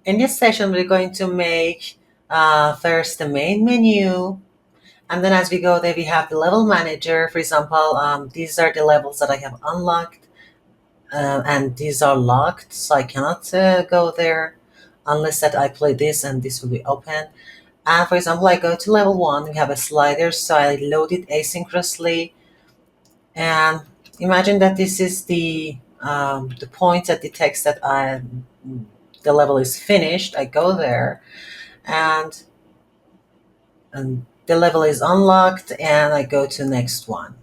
In this session, we're going to make first the main menu, and then as we go there, we have the level manager. For example, these are the levels that I have unlocked, and these are locked, so I cannot go there unless that I play this, and this will be open. And for example, I go to level one. We have a slider, so I load it asynchronously, and imagine that this is the point that detects that the level is finished. I go there, and the level is unlocked, and I go to next one.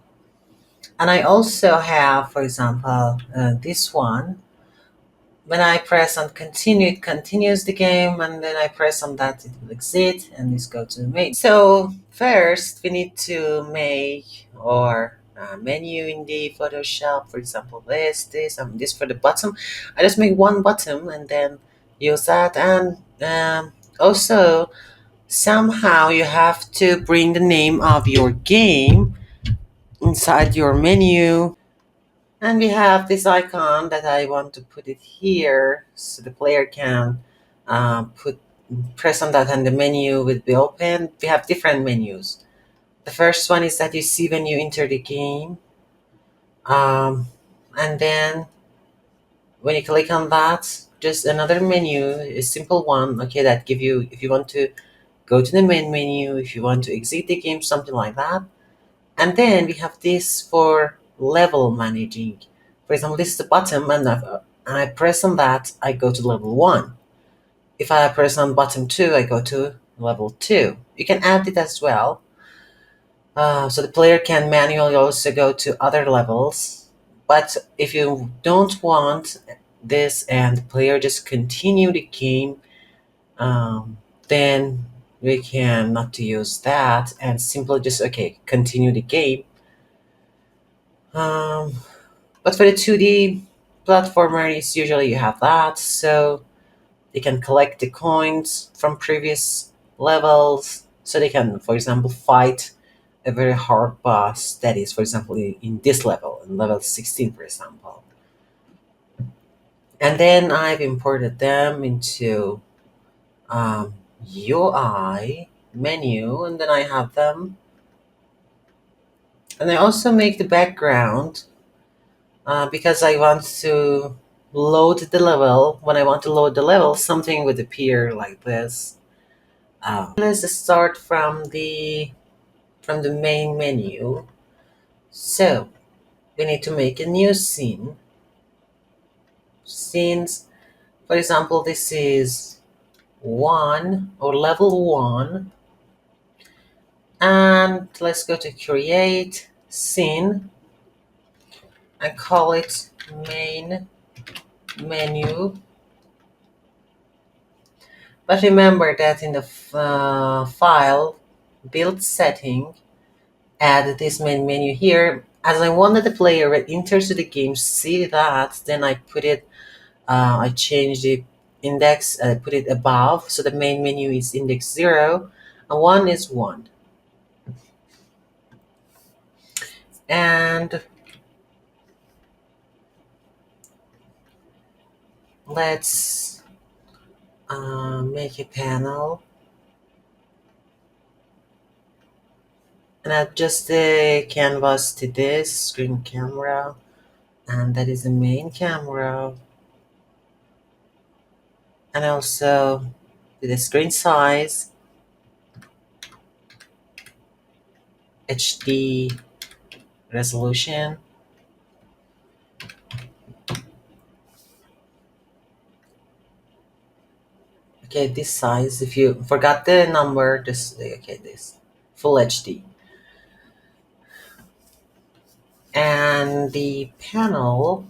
And I also have, for example, this one. When I press on continue, it continues the game, and then I press on that, it will exit, and this go to the main. So first, we need to make our menu in the Photoshop. For example, this for the bottom. I just make one bottom and then use that. And also, somehow you have to bring the name of your game inside your menu. And we have this icon that I want to put it here so the player can put press on that and the menu will be open. We have different menus. The first one is that you see when you enter the game. Um, and then when you click on that, just another menu, a simple one, okay, that give you if you want to go to the main menu, if you want to exit the game, something like that. And then we have this for level managing. For example, this is the bottom, and I press on that, I go to level one. If I press on bottom two, I go to level two. You can add it as well. So the player can manually also go to other levels. But if you don't want this and the player just continue the game, then we can not to use that and simply just okay continue the game. Um, but for the 2D platformers, usually you have that, so they can collect the coins from previous levels, so they can, for example, fight a very hard boss that is, for example, in this level, in level 16, for example. And then I've imported them into um, UI menu, and then I have them. And I also make the background because I want to load the level. When I want to load the level, something would appear like this. Let's start from the main menu. So we need to make a new scene. Scenes, for example, this is one or level one, and let's go to create scene and call it main menu. But remember that in the file build setting, add this main menu here. As I wanted the player when enters to the game see that, then I put it, I changed the index, put it above, so the main menu is index 0, and 1 is 1. And let's make a panel and adjust the canvas to this screen camera, and that is the main camera. And also the screen size, HD resolution. Okay, this size. If you forgot the number, just okay, this full HD. And the panel,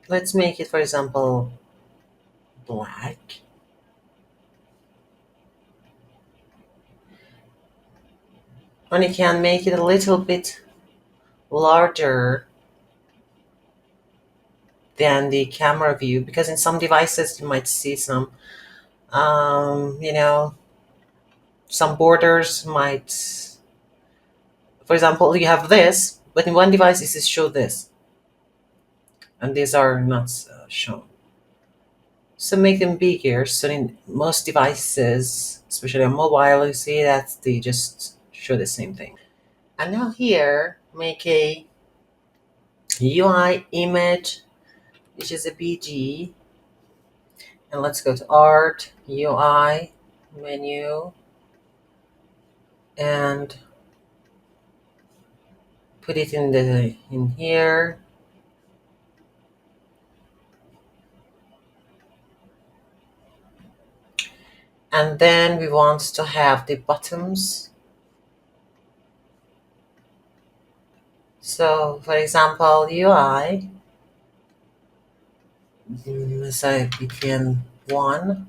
let's make it, for example, black. And you can make it a little bit larger than the camera view because in some devices you might see some, you know, some borders might. For example, you have this, but in one device it is show this, and these are not shown. So make them bigger. So in most devices, especially on mobile, you see that they just show the same thing. And now here, make a UI image, which is a BG. And let's go to Art, UI, menu, and put it in here. And then we want to have the buttons. So for example, UI, let's say between one,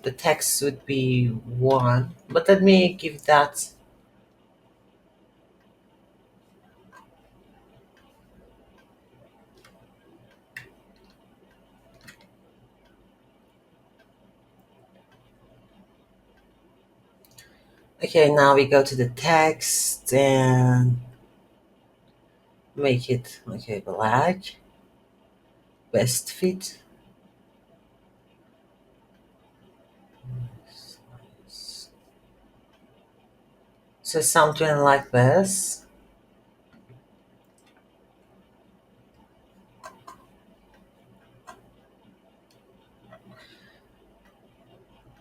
the text would be one, but let me give that. Okay, now we go to the text and make it okay black, best fit. So something like this.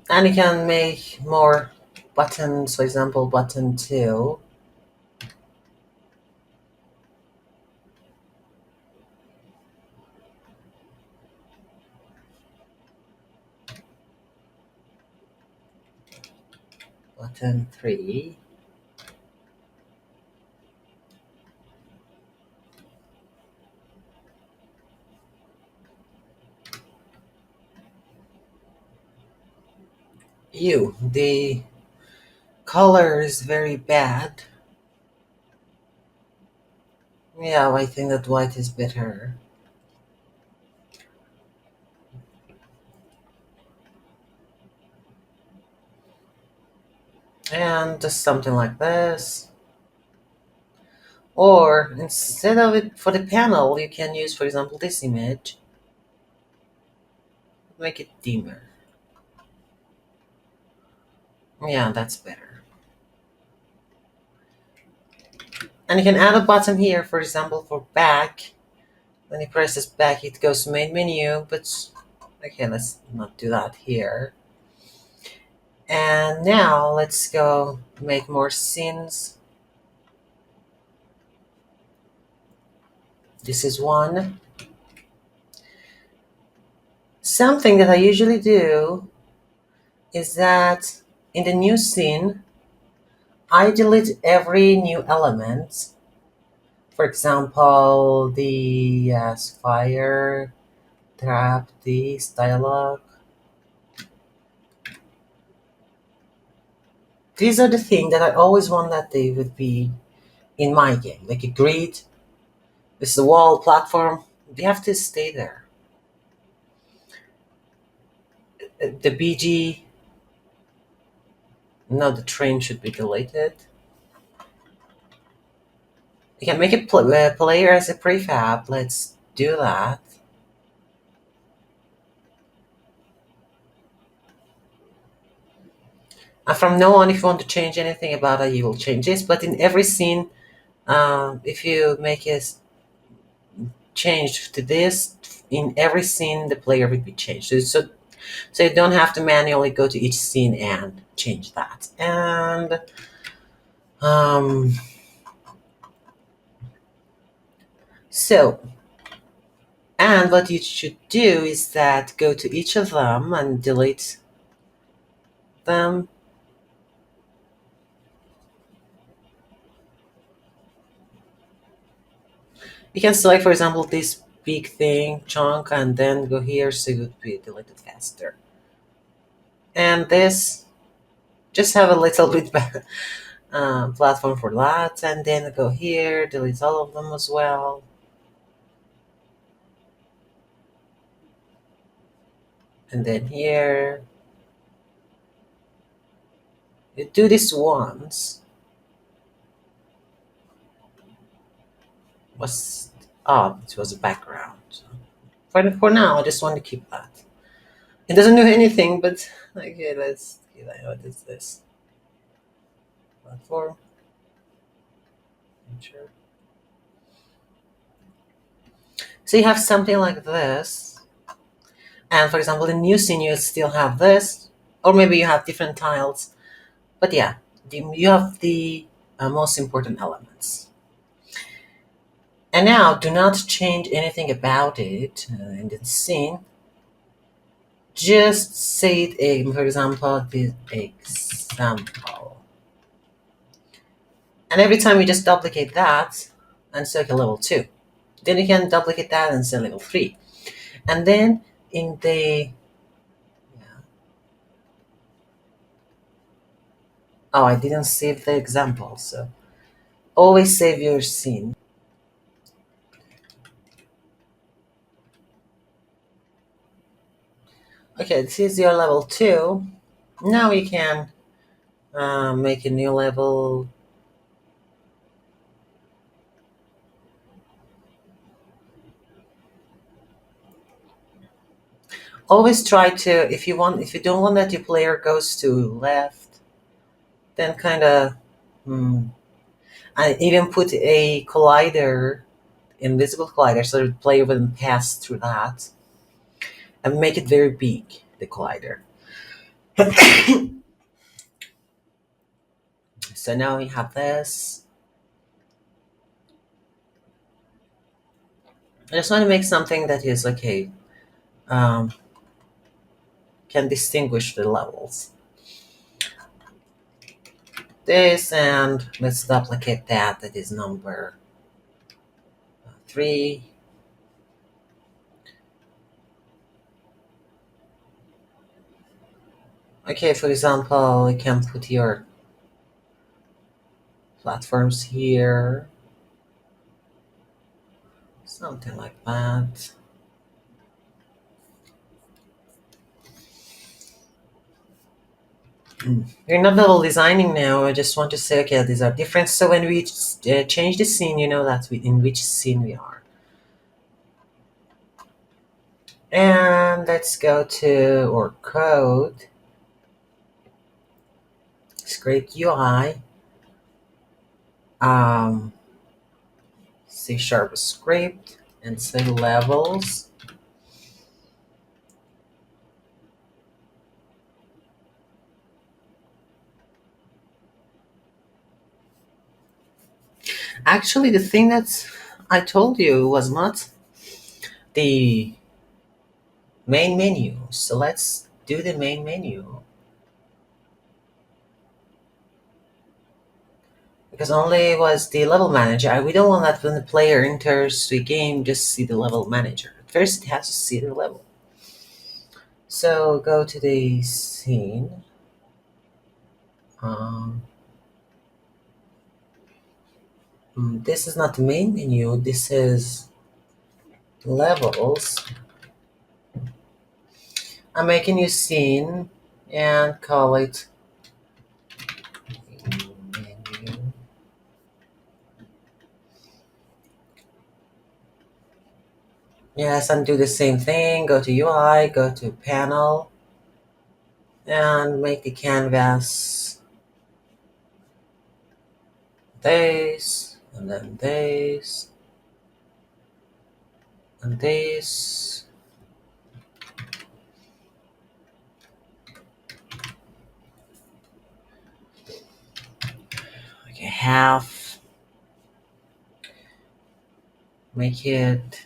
And you can make more buttons, for example, button 2. Button 3. The color is very bad. Yeah, I think that white is better. And just something like this. Or instead of it for the panel, you can use, for example, this image. Make it dimmer. Yeah, that's better. And you can add a button here, for example, for back. When you press this back, it goes to main menu, but okay, let's not do that here. And now let's go make more scenes. This is one. Something that I usually do is that in the new scene, I delete every new element. For example, the fire, trap, this dialogue. These are the things that I always want that they would be in my game, like a grid. This is the wall platform. They have to stay there. The BG, no, the train should be deleted. You can make a player as a prefab. Let's do that. And from now on, if you want to change anything about it, you will change this. But in every scene, if you make a change to this, in every scene, the player will be changed. So you don't have to manually go to each scene and change that. And um, so, and what you should do is that go to each of them and delete them. You can select, for example, this big thing, chunk, and then go here so it would be deleted faster. And this, just have a little bit better platform for that, and then go here, delete all of them as well. And then here, you do this once. Was it was a background. For now, I just want to keep that. It doesn't do anything, but okay, let's see. What is this? Platform. Sure. So you have something like this, and for example, in new scene you still have this, or maybe you have different tiles. But yeah, you have the most important elements. And now, do not change anything about it in the scene. Just say it, for example, the example. And every time you just duplicate that and select a level 2. Then you can duplicate that and select level 3. And then in the... Yeah. Oh, I didn't save the example, so always save your scene. Okay, this is your level 2. Now you can make a new level. Always try to, if you don't want that your player goes to left, then kind of, hmm, I even put a collider, invisible collider, so the player wouldn't pass through that, and make it very big, the collider. So now we have this. I just want to make something that is okay, um, can distinguish the levels. This, and let's duplicate that. That is number 3. Okay, for example, you can put your platforms here, something like that. We're not level designing now. I just want to say, okay, these are different. So when we change the scene, you know that in which scene we are. And let's go to our code. Scrape UI. C# script and say levels. Actually, the thing that I told you was not the main menu. So let's do the main menu. Because only was the level manager. We don't want that when the player enters the game, just see the level manager. First, it has to see the level. So go to the scene. Um, this is not the main menu. This is levels. I'm making a scene and call it menu. Yes, and do the same thing. Go to UI, go to panel, and make the canvas this, and then this, and this. Okay, half. Make it.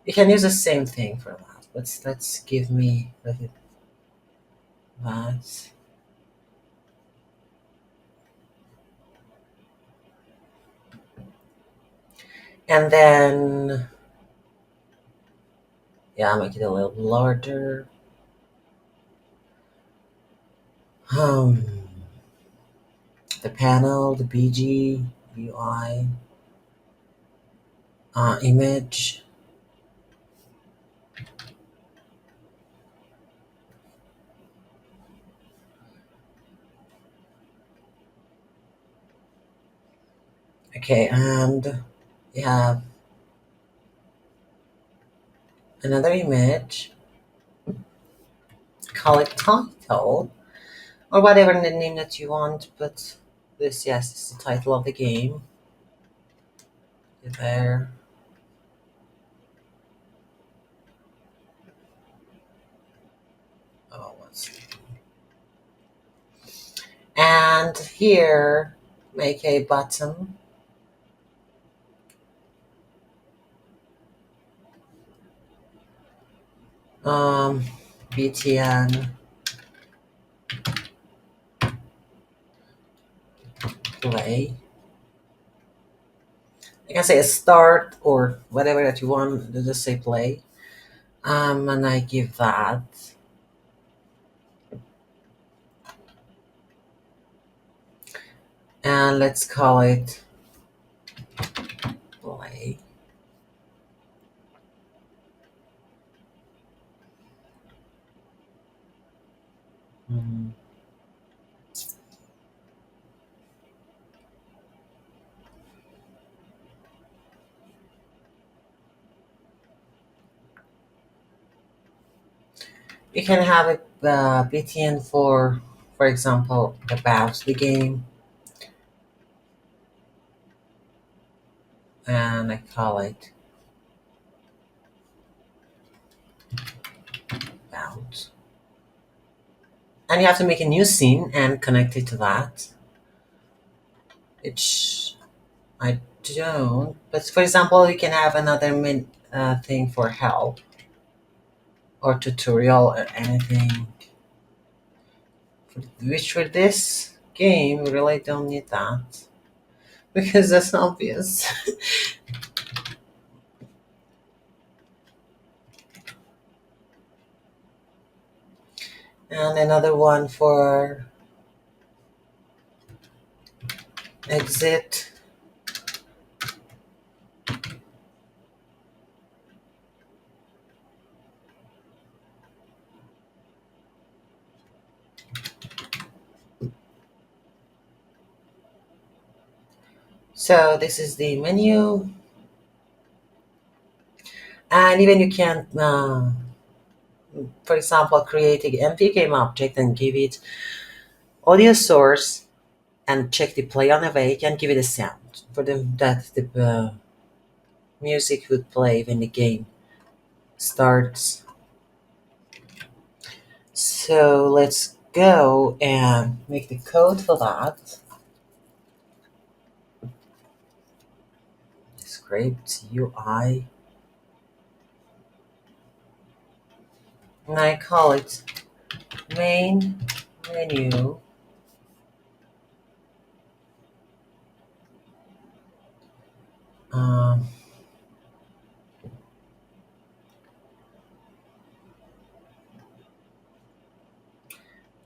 You can use the same thing for that. Let's give me let it that. And then yeah, make it a little larger. Um, the panel, the BG, UI, image. Okay, and we have another image. Call it title or whatever the name that you want, but this, yes, is the title of the game. There. Oh, what's and here make a button. Um, BTN play. I can say a start or whatever that you want. Just say play. And I give that. And let's call it play. Mm. You can have a BTN for example, about the game, and I call it about. And you have to make a new scene and connect it to that, which I don't. But for example, you can have another thing for help or tutorial or anything. Which for this game, we really don't need that because that's obvious. And another one for exit. So this is the menu, and even you can, for example, create an MP game object and give it audio source and check the play on awake and give it a sound for that the music would play when the game starts. So let's go and make the code for that. Script UI, and I call it main menu. Um,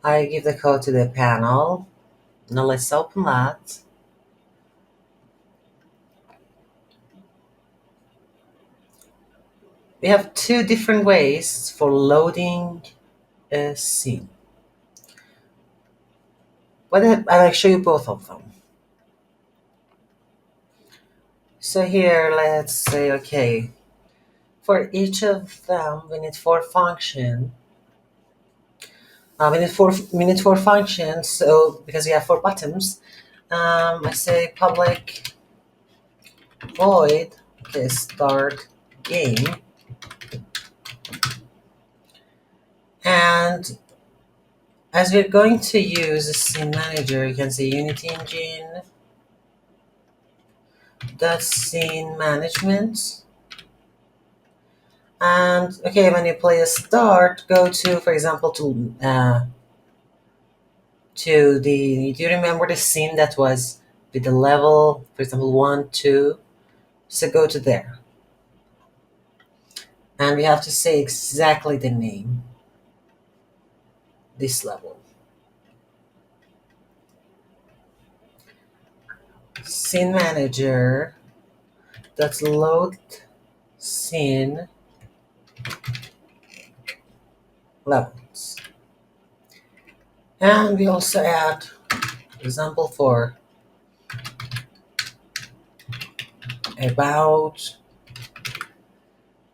I give the code to the panel. Now let's open that. We have two different ways for loading a scene. I'll show you both of them. So here, let's say, okay, for each of them, we need four functions. We need four functions. So because we have four buttons, I say public void, okay, start game, and as we're going to use a scene manager, you can say Unity Engine dot scene management. And okay, when you play a start, go to, for example, to the. Do you remember the scene that was with the level, for example, 1, 2? So go to there, and we have to say exactly the name. This level, scene manager. That's load scene levels, and we also add example for about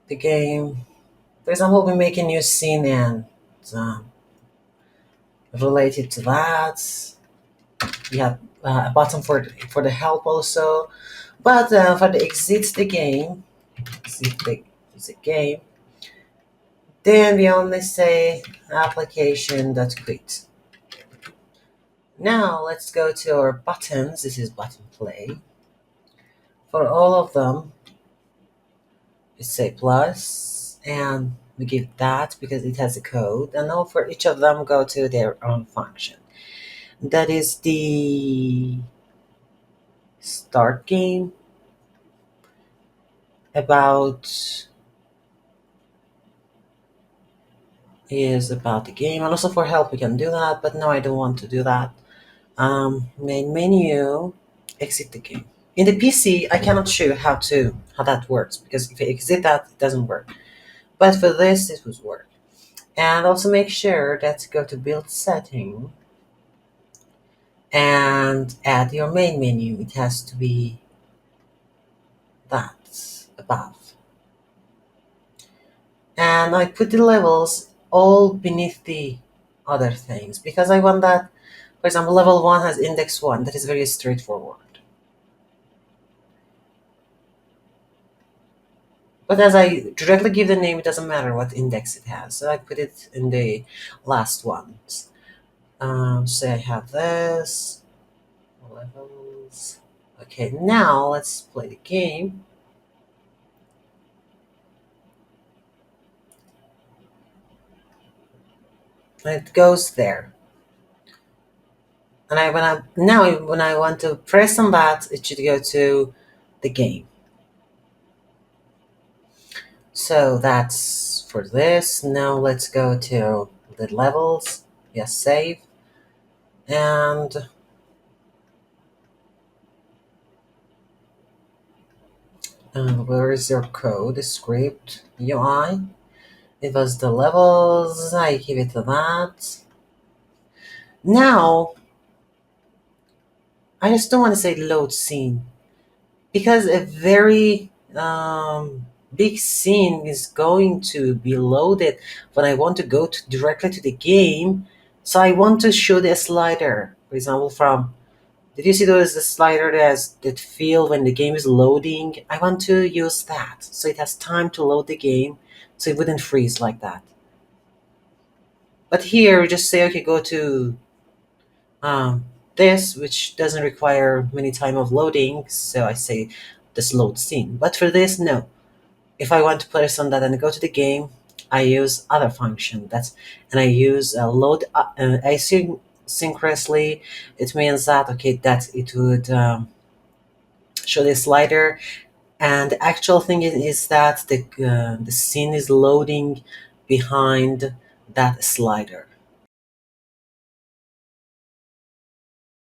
the game. For example, we make a new scene and um, related to that, we have a button for the help also. But for the exit the game, then we only say application dot quit. Now let's go to our buttons. This is button play. For all of them, we say plus, and we give that because it has a code. And now for each of them, go to their own function. That is the start game. About is about the game, and also for help we can do that. But no, I don't want to do that. Main menu, exit the game. In the PC, I cannot show you how that works because if I exit that, it doesn't work. But for this, it would work. And also make sure that go to build setting and add your main menu. It has to be that above. And I put the levels all beneath the other things because I want that. For example, level 1 has index 1. That is very straightforward. But as I directly give the name, it doesn't matter what index it has. So I put it in the last ones. So I have this levels. Okay, now let's play the game. And it goes there. And when I want to press on that, it should go to the game. So that's for this. Now let's go to the levels. Yes, save. And where is your code? The script UI. It was the levels. I give it to that. Now I just don't want to say load scene because a very big scene is going to be loaded when I want to go directly to the game. So I want to show the slider, for example, from. Did you see those the slider that feel when the game is loading? I want to use that so it has time to load the game, so it wouldn't freeze like that. But here we just say, okay, go to this, which doesn't require many time of loading. So I say this load scene. But for this, no. If I want to place on that and go to the game, I use other function. And I use load asynchronously. It means that okay, that it would show the slider, and the actual thing is that the scene is loading behind that slider.